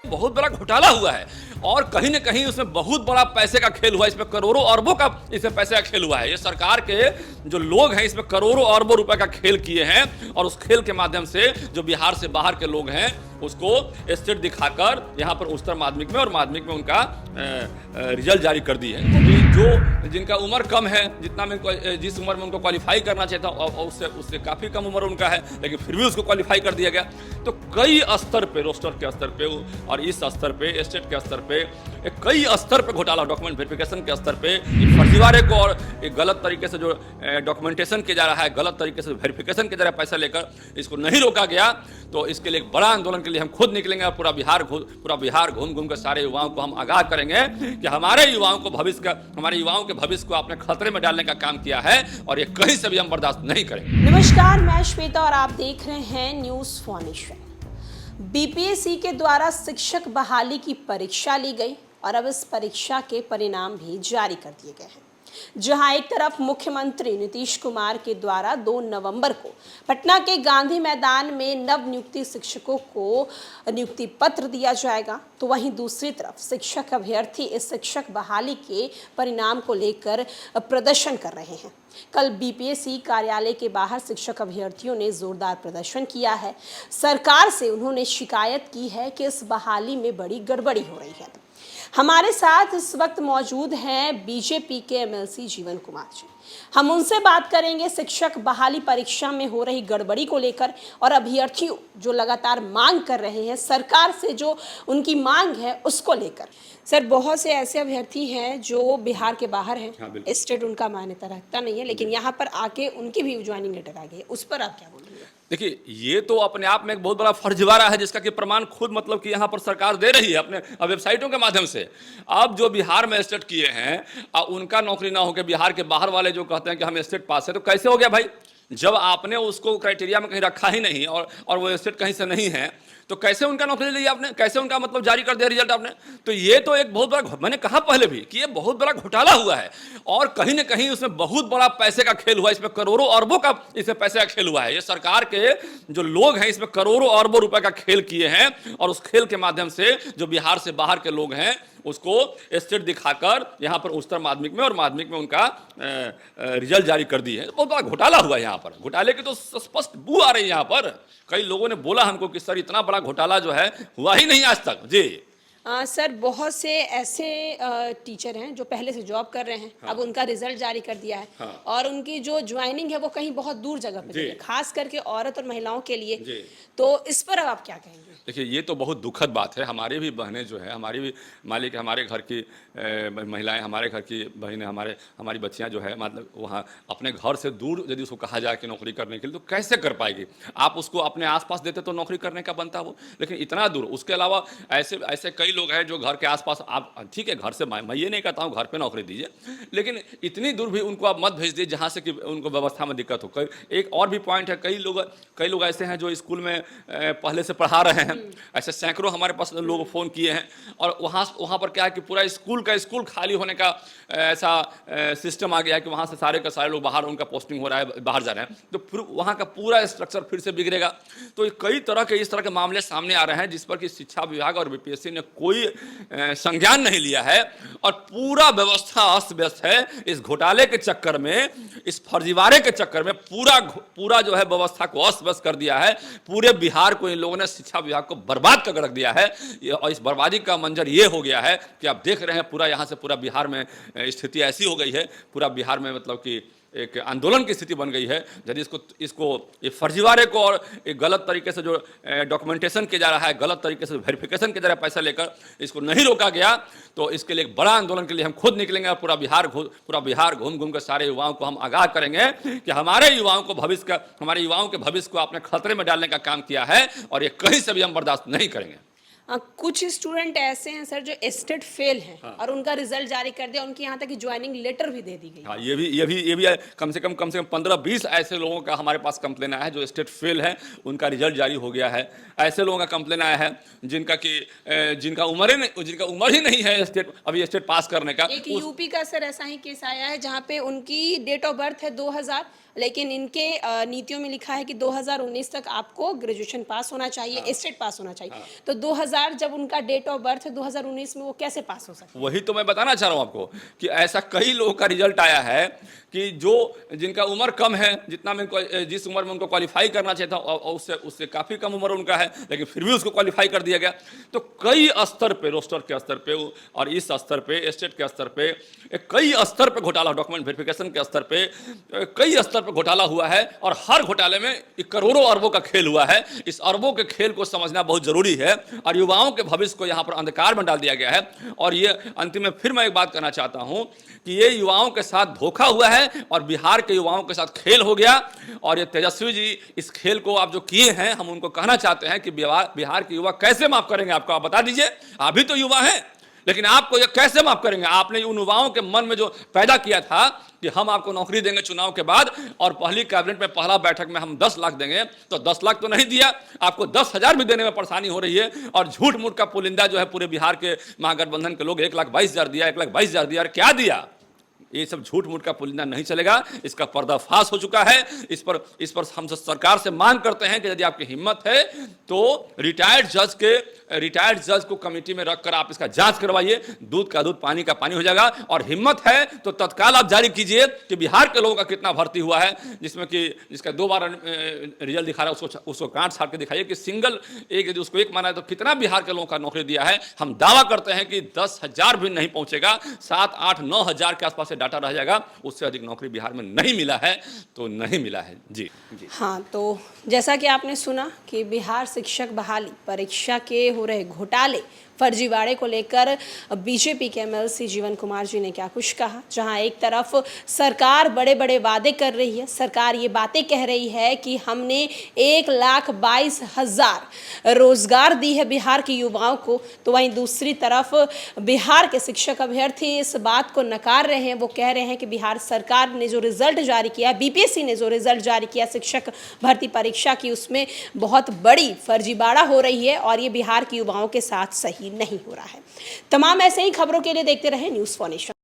बहुत बड़ा घोटाला हुआ है और कहीं ना कहीं उसमें बहुत बड़ा पैसे का खेल हुआ है। इसमें करोड़ों अरबों का इसमें पैसे का खेल हुआ है। ये सरकार के जो लोग हैं इसमें करोड़ों अरबों रुपए का खेल किए हैं और उस खेल के माध्यम से जो बिहार से बाहर के लोग हैं उसको स्टेट दिखाकर यहाँ पर उच्चतर माध्यमिक में और माध्यमिक में उनका रिजल्ट जारी कर दी है। क्योंकि जो जिनका उम्र कम है, जितना में जिस उम्र में उनको क्वालिफाई करना चाहिए था उससे काफ़ी कम उम्र उनका है, लेकिन फिर भी उसको क्वालिफाई कर दिया गया। तो कई स्तर पे, रोस्टर के स्तर पे और इस स्तर पे, स्टेट के स्तर पे, कई स्तर पे घोटाला, डॉक्यूमेंट वेरिफिकेशन के स्तर पे फर्जीवाड़े को और एक गलत तरीके से जो डॉक्यूमेंटेशन किया जा रहा है, गलत तरीके से वेरिफिकेशन किया जा रहा है पैसा लेकर, इसको नहीं रोका गया। तो इसके लिए एक बड़ा आंदोलन के लिए हम खुद निकलेंगे और पूरा बिहार घूम घूम कर सारे युवाओं को हम आगाह करेंगे कि हमारे युवाओं के भविष्य को आपने खतरे में डालने का काम किया है और ये कहीं से भी हम बर्दाश्त नहीं करेंगे। नमस्कार, मैं श्वेता और आप देख रहे हैं न्यूज फॉर नेशन। बीपीएससी के द्वारा शिक्षक बहाली की परीक्षा ली गई और अब इस परीक्षा के परिणाम भी जारी कर दिए गए हैं। जहां एक तरफ मुख्यमंत्री नीतीश कुमार के द्वारा 2 नवंबर को पटना के गांधी मैदान में नव नियुक्ति शिक्षकों को नियुक्ति पत्र दिया जाएगा, तो वहीं दूसरी तरफ शिक्षक अभ्यर्थी इस शिक्षक बहाली के परिणाम को लेकर प्रदर्शन कर रहे हैं। कल बीपीएससी कार्यालय के बाहर शिक्षक अभ्यर्थियों ने जोरदार प्रदर्शन किया है। सरकार से उन्होंने शिकायत की है कि इस बहाली में बड़ी गड़बड़ी हो रही है। हमारे साथ इस वक्त मौजूद हैं बीजेपी के एमएलसी जीवन कुमार जी। हम उनसे बात करेंगे शिक्षक बहाली परीक्षा में हो रही गड़बड़ी को लेकर और अभ्यर्थियों जो लगातार मांग कर रहे हैं, सरकार से जो उनकी मांग है उसको लेकर। सर, बहुत से ऐसे अभ्यर्थी हैं जो बिहार के बाहर हैं, हाँ, स्टेट उनका मान्यता रखता नहीं है, लेकिन यहाँ पर आके उनकी भी ज्वाइनिंग लेटर आ गई है, उस पर आप क्या बोलेंगे? देखिए, ये तो अपने आप में एक बहुत बड़ा फर्जीवाड़ा है जिसका कि प्रमाण खुद मतलब कि यहाँ पर सरकार दे रही है अपने वेबसाइटों के माध्यम से। अब जो बिहार में स्टेट किए हैं उनका नौकरी ना होकर बिहार के बाहर वाले जो कहते हैं कि हम स्टेट पास है, तो कैसे हो गया भाई? जब आपने उसको क्राइटेरिया में कहीं रखा ही नहीं और वो स्टेट कहीं से नहीं है, तो कैसे उनका नौकरी ली आपने? कैसे उनका मतलब जारी कर दिया रिजल्ट आपने? तो ये तो एक बहुत बड़ा, मैंने कहा पहले भी कि ये बहुत बड़ा घोटाला हुआ है और कहीं ना कहीं उसमें बहुत बड़ा पैसे का खेल हुआ है। इसमें करोड़ों अरबों का इसमें पैसे का खेल हुआ है। ये सरकार के जो लोग हैं इसमें करोड़ों अरबों रुपए का खेल किए हैं और उस खेल के माध्यम से जो बिहार से बाहर के लोग हैं उसको स्टेट दिखाकर यहाँ पर उच्चतर माध्यमिक में और माध्यमिक में उनका रिजल्ट जारी कर दी है। बहुत बड़ा घोटाला हुआ है। यहाँ पर घोटाले की तो स्पष्ट बू आ रही है। यहाँ पर कई लोगों ने बोला हमको कि सर इतना बड़ा घोटाला जो है हुआ ही नहीं आज तक। जी सर, बहुत से ऐसे टीचर हैं जो पहले से जॉब कर रहे हैं, हाँ। अब उनका रिजल्ट जारी कर दिया है, हाँ। और उनकी जो ज्वाइनिंग है वो कहीं बहुत दूर जगह पे है, खास करके औरत और महिलाओं के लिए। तो इस पर अब आप क्या कहेंगे? देखिए, ये तो बहुत दुखद बात है। हमारी भी बहनें जो है, हमारी भी मालिक, हमारे घर की महिलाएं, हमारे घर की बहनें, हमारी बच्चियां जो है मतलब वहाँ अपने घर से दूर यदि उसको कहा जाए कि नौकरी करने के लिए, तो कैसे कर पाएगी? आप उसको अपने आसपास देते तो नौकरी करने का बनता वो, लेकिन इतना दूर। उसके अलावा ऐसे कई लोग हैं जो घर के आसपास, आप ठीक है घर से, मैं ये नहीं कहता हूँ घर पे नौकरी दीजिए, लेकिन इतनी दूर भी उनको आप मत भेज दीजिए जहाँ से कि उनको व्यवस्था में दिक्कत हो। एक और भी पॉइंट है, कई लोग ऐसे हैं जो स्कूल में पहले से पढ़ा रहे हैं। ऐसे सैकड़ों हमारे पास लोग फ़ोन किए हैं और वहाँ पर क्या है कि पूरा स्कूल खाली होने का ऐसा सिस्टम आ गया है कि वहाँ से सारे के सारे लोग बाहर, उनका पोस्टिंग हो रहा है, बाहर जा रहे हैं, तो फिर वहाँ का पूरा स्ट्रक्चर फिर से बिगड़ेगा। तो कई तरह के इस तरह के मामले सामने आ रहे हैं जिस पर कि शिक्षा विभाग और बीपीएससी ने कोई संज्ञान नहीं लिया है और पूरा व्यवस्था अस्त व्यस्त है। इस घोटाले के चक्कर में, इस फर्जीवाड़े के चक्कर में पूरा जो है व्यवस्था को अस्त व्यस्त कर दिया है। पूरे बिहार को इन लोगों ने, शिक्षा विभाग को बर्बाद कर रख दिया है और इस बर्बादी का मंजर ये हो गया है कि आप देख रहे हैं पूरा यहाँ से पूरा बिहार में स्थिति ऐसी हो गई है, पूरा बिहार में मतलब कि एक आंदोलन की स्थिति बन गई है। यदि इसको ये फर्जीवाड़े को और एक गलत तरीके से जो डॉक्यूमेंटेशन किया जा रहा है, गलत तरीके से वेरिफिकेशन किया जा रहा है पैसा लेकर, इसको नहीं रोका गया, तो इसके लिए एक बड़ा आंदोलन के लिए हम खुद निकलेंगे और पूरा बिहार घूम घूम कर सारे युवाओं को हम आगाह करेंगे कि हमारे युवाओं के भविष्य को आपने खतरे में डालने का काम किया है और ये कहीं से भी हम बर्दाश्त नहीं करेंगे। कुछ स्टूडेंट ऐसे हैं सर जो स्टेट फेल हैं, हाँ। और उनका रिजल्ट जारी कर दिया, उनकी यहाँ तक कि ज्वाइनिंग लेटर भी दे दी गई। हाँ, ये भी कम से कम 15-20 ऐसे लोगों का हमारे पास कंप्लेन आया है जो स्टेट फेल है, उनका रिजल्ट जारी हो गया है। ऐसे लोगों का कंप्लेन आया है जिनका उम्र ही नहीं है अभी स्टेट पास करने का। एक यूपी का सर ऐसा ही केस आया है जहाँ पे उनकी डेट ऑफ बर्थ है 2000 लेकिन इनके नीतियों में लिखा है कि 2019 तक आपको ग्रेजुएशन पास होना चाहिए, स्टेट पास होना चाहिए। तो 2000 जब उनका डेट ऑफ बर्थ है 2019 में, वो कैसे पास हो सकते? वही तो मैं बताना चाह रहा हूं आपको कि ऐसा कई लोगों का रिजल्ट आया है कि जो जिनका उम्र कम है, जितना में जिस उम्र में उनको क्वालिफाई करना चाहिए था और उससे काफ़ी कम उम्र उनका है, लेकिन फिर भी उसको क्वालिफाई कर दिया गया। तो कई स्तर पे, रोस्टर के स्तर पे और इस स्तर पे, स्टेट के स्तर पे, कई स्तर पे घोटाला, डॉक्यूमेंट वेरिफिकेशन के स्तर पे कई स्तर पे घोटाला हुआ है और हर घोटाले में करोड़ों अरबों का खेल हुआ है। इस अरबों के खेल को समझना बहुत जरूरी है और युवाओं के भविष्य को यहाँ पर अंधकार में डाल दिया गया है। और ये अंतिम में फिर मैं एक बात कहना चाहता हूं कि ये युवाओं के साथ धोखा हुआ है और बिहार के युवाओं के साथ खेल हो गया। और ये तेजस्वी जी इस खेल को आप जो किए हैं, हम उनको कहना चाहते हैं कि बिहार के युवा कैसे माफ करेंगे आपको? आप बता दीजिए, आप भी तो युवा हैं, लेकिन आपको ये कैसे माफ करेंगे? आपने उन युवाओं के मन में जो पैदा किया था कि हम आपको नौकरी देंगे चुनाव के बाद और पहली कैबिनेट में पहला बैठक में हम 10 लाख देंगे, तो 10 लाख तो नहीं दिया, आपको 10,000 भी देने में परेशानी हो रही है। और झूठ मूठ का पुलिंदा जो है पूरे बिहार के महागठबंधन के लोग 1,22,000 दिया, 1,22,000 दिया, क्या दिया? ये सब झूठ मूठ का पुलिंदा नहीं चलेगा, इसका पर्दाफाश हो चुका है। इस पर हम सरकार से मांग करते हैं कि यदि आपकी हिम्मत है तो रिटायर्ड जज को कमेटी में रखकर आप इसका जांच करवाइए। दूध का दूध, पानी का पानी हो जाएगा। और हिम्मत है तो तत्काल आप जारी कीजिए कि बिहार के लोगों का कितना भर्ती हुआ है, जिसका 2 बार रिजल्ट दिखा रहा है, उसको काट छाट के दिखाइए कि सिंगल एक यदि उसको एक माना है तो कितना बिहार के लोगों का नौकरी दिया है। हम दावा करते हैं कि 10,000 भी नहीं पहुंचेगा, 7, 8, 9,000 के आसपास डाटा रह जाएगा। उससे अधिक नौकरी बिहार में नहीं मिला है तो नहीं मिला है। जी। हाँ, तो जैसा कि आपने सुना कि बिहार शिक्षक बहाली परीक्षा के हो रहे घोटाले, फर्जीवाड़े को लेकर बीजेपी के एमएलसी जीवन कुमार जी ने क्या कुछ कहा। जहां एक तरफ सरकार बड़े बड़े वादे कर रही है, सरकार ये बातें कह रही है कि हमने 1,22,000 रोजगार दी है बिहार के युवाओं को, तो वहीं दूसरी तरफ बिहार के शिक्षक अभ्यर्थी इस बात को नकार रहे हैं। वो कह रहे हैं कि बिहार सरकार ने जो रिजल्ट जारी किया, बीपीएससी ने जो रिजल्ट जारी किया शिक्षक भर्ती परीक्षा की, उसमें बहुत बड़ी फर्जीवाड़ा हो रही है और ये बिहार के युवाओं के साथ सही नहीं हो रहा है। तमाम ऐसे ही खबरों के लिए देखते रहें न्यूज़ फॉर नेशन।